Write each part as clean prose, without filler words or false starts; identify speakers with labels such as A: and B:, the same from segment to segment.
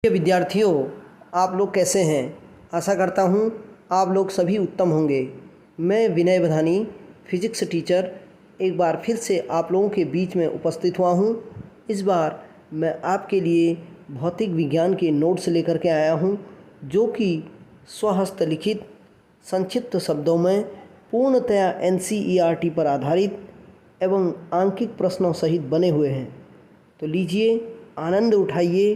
A: विद्यार्थियों, आप लोग कैसे हैं? आशा करता हूँ आप लोग सभी उत्तम होंगे। मैं विनय बधानी, फिजिक्स टीचर, एक बार फिर से आप लोगों के बीच में उपस्थित हुआ हूँ। इस बार मैं आपके लिए भौतिक विज्ञान के नोट्स लेकर के आया हूँ, जो कि स्वहस्त लिखित संक्षिप्त शब्दों में पूर्णतया NCERT पर आधारित एवं आंकिक प्रश्नों सहित बने हुए हैं। तो लीजिए, आनंद उठाइए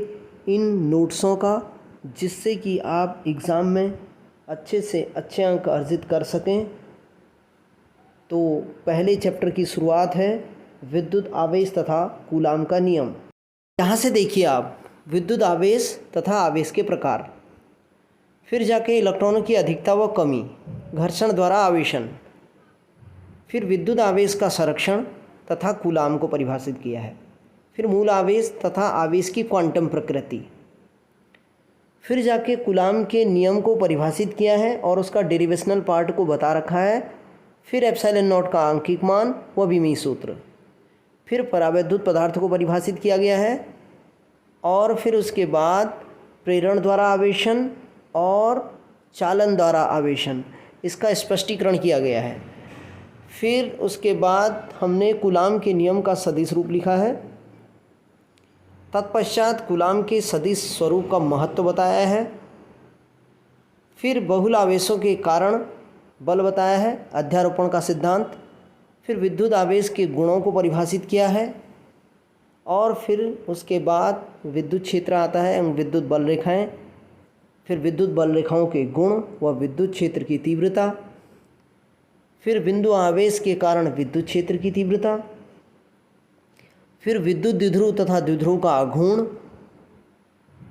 A: इन नोट्सों का, जिससे कि आप एग्ज़ाम में अच्छे से अच्छे अंक अर्जित कर सकें। तो पहले चैप्टर की शुरुआत है विद्युत आवेश तथा कूलाम का नियम। यहाँ से देखिए आप, विद्युत आवेश तथा आवेश के प्रकार, फिर जाके इलेक्ट्रॉनों की अधिकता व कमी, घर्षण द्वारा आवेशन, फिर विद्युत आवेश का संरक्षण तथा कूलाम को परिभाषित किया है, फिर मूल आवेश तथा आवेश की क्वांटम प्रकृति, फिर जाके कूलाम के नियम को परिभाषित किया है और उसका डेरिवेशनल पार्ट को बता रखा है, फिर एप्सिलॉन नॉट का आंकिक मान व विमीय सूत्र, फिर परावैद्युत पदार्थ को परिभाषित किया गया है, और फिर उसके बाद प्रेरण द्वारा आवेशन और चालन द्वारा आवेशन, इसका स्पष्टीकरण किया गया है। फिर उसके बाद हमने कूलाम के नियम का सदिश रूप लिखा है। तत्पश्चात कूलाम के सदिश स्वरूप का महत्व बताया है। फिर बहुल आवेशों के कारण बल बताया है, अध्यारोपण का सिद्धांत। फिर विद्युत आवेश के गुणों को परिभाषित किया है, और फिर उसके बाद विद्युत क्षेत्र आता है एवं विद्युत बल रेखाएं, फिर विद्युत बल रेखाओं के गुण व विद्युत क्षेत्र की तीव्रता, फिर बिंदु आवेश के कारण विद्युत क्षेत्र की तीव्रता, फिर विद्युत द्विध्रुव तथा द्विध्रुव का आघूर्ण,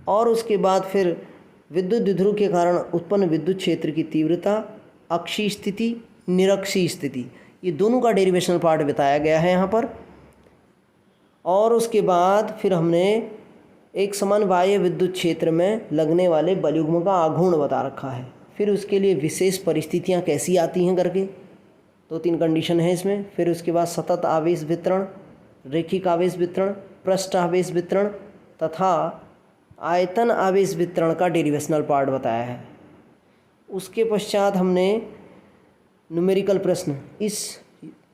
A: और उसके बाद फिर विद्युत द्विध्रुव के कारण उत्पन्न विद्युत क्षेत्र की तीव्रता, अक्षीय स्थिति, निरक्षीय स्थिति, ये दोनों का डेरिवेशनल पार्ट बताया गया है यहाँ पर। और उसके बाद फिर हमने एक समान बाह्य विद्युत क्षेत्र में लगने वाले बलयुग्म का आघूर्ण बता रखा है। फिर उसके लिए विशेष परिस्थितियाँ कैसी आती हैं करके 2-3 कंडीशन है इसमें। फिर उसके बाद सतत आवेश वितरण, रैखिक आवेश वितरण, पृष्ठ आवेश वितरण तथा आयतन आवेश वितरण का डेरिवेशनल पार्ट बताया है। उसके पश्चात हमने न्यूमेरिकल प्रश्न इस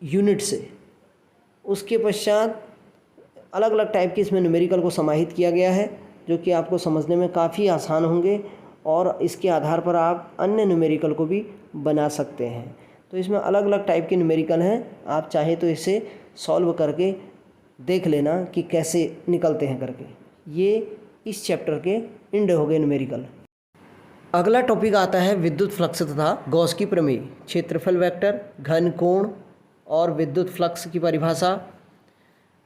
A: यूनिट से, उसके पश्चात अलग अलग टाइप के इसमें न्यूमेरिकल को समाहित किया गया है, जो कि आपको समझने में काफ़ी आसान होंगे, और इसके आधार पर आप अन्य न्यूमेरिकल को भी बना सकते हैं। तो इसमें अलग अलग टाइप के न्यूमेरिकल हैं, आप चाहे तो इसे सॉल्व करके देख लेना कि कैसे निकलते हैं करके। ये इस चैप्टर के एंड हो गए न्यूमेरिकल। अगला टॉपिक आता है विद्युत फ्लक्स तथा गॉस की प्रमेय, क्षेत्रफल वेक्टर, घन कोण और विद्युत फ्लक्स की परिभाषा।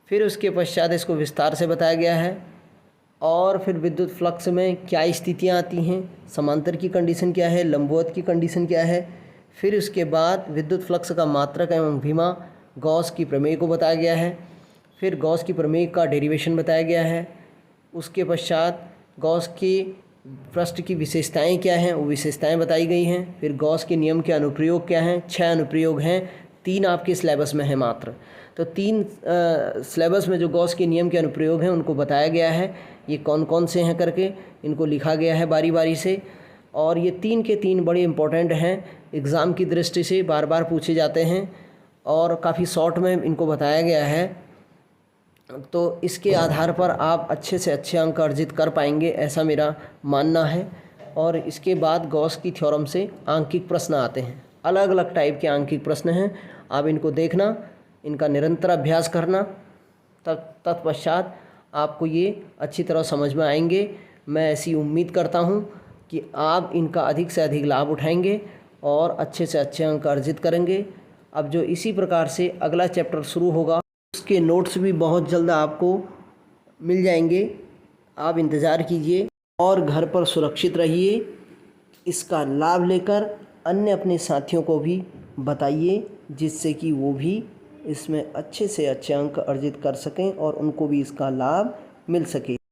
A: फिर उसके पश्चात इसको विस्तार से बताया गया है, और फिर विद्युत फ्लक्स में क्या स्थितियाँ आती हैं, समांतर की कंडीशन क्या है, लंबवत की कंडीशन क्या है। फिर उसके बाद विद्युत फ्लक्स का मात्रक एवं भीमा, गॉस की प्रमेय को बताया गया है। फिर गॉस की प्रमेय का डेरिवेशन बताया गया है। उसके पश्चात गॉस के पृष्ठ की विशेषताएं क्या हैं, वो विशेषताएं बताई गई हैं। फिर गॉस के नियम के अनुप्रयोग क्या हैं, 6 अनुप्रयोग हैं, 3 आपके सिलेबस में है मात्र। तो 3 सिलेबस में जो गॉस के नियम के अनुप्रयोग हैं उनको बताया गया है, ये कौन कौन से हैं करके इनको लिखा गया है बारी बारी से। और ये 3 के 3 बड़े इंपॉर्टेंट हैं, एग्ज़ाम की दृष्टि से बार बार पूछे जाते हैं, और काफ़ी शॉर्ट में इनको बताया गया है। तो इसके आधार पर आप अच्छे से अच्छे अंक अर्जित कर पाएंगे, ऐसा मेरा मानना है। और इसके बाद गॉस की थ्योरम से आंकिक प्रश्न आते हैं, अलग अलग टाइप के आंकिक प्रश्न हैं, आप इनको देखना, इनका निरंतर अभ्यास करना, तत्पश्चात आपको ये अच्छी तरह समझ में आएंगे। मैं ऐसी उम्मीद करता हूँ कि आप इनका अधिक से अधिक लाभ उठाएंगे और अच्छे से अच्छे अंक अर्जित करेंगे। अब जो इसी प्रकार से अगला चैप्टर शुरू होगा, उसके नोट्स भी बहुत जल्द आपको मिल जाएंगे, आप इंतज़ार कीजिए और घर पर सुरक्षित रहिए। इसका लाभ लेकर अन्य अपने साथियों को भी बताइए, जिससे कि वो भी इसमें अच्छे से अच्छे अंक अर्जित कर सकें और उनको भी इसका लाभ मिल सके।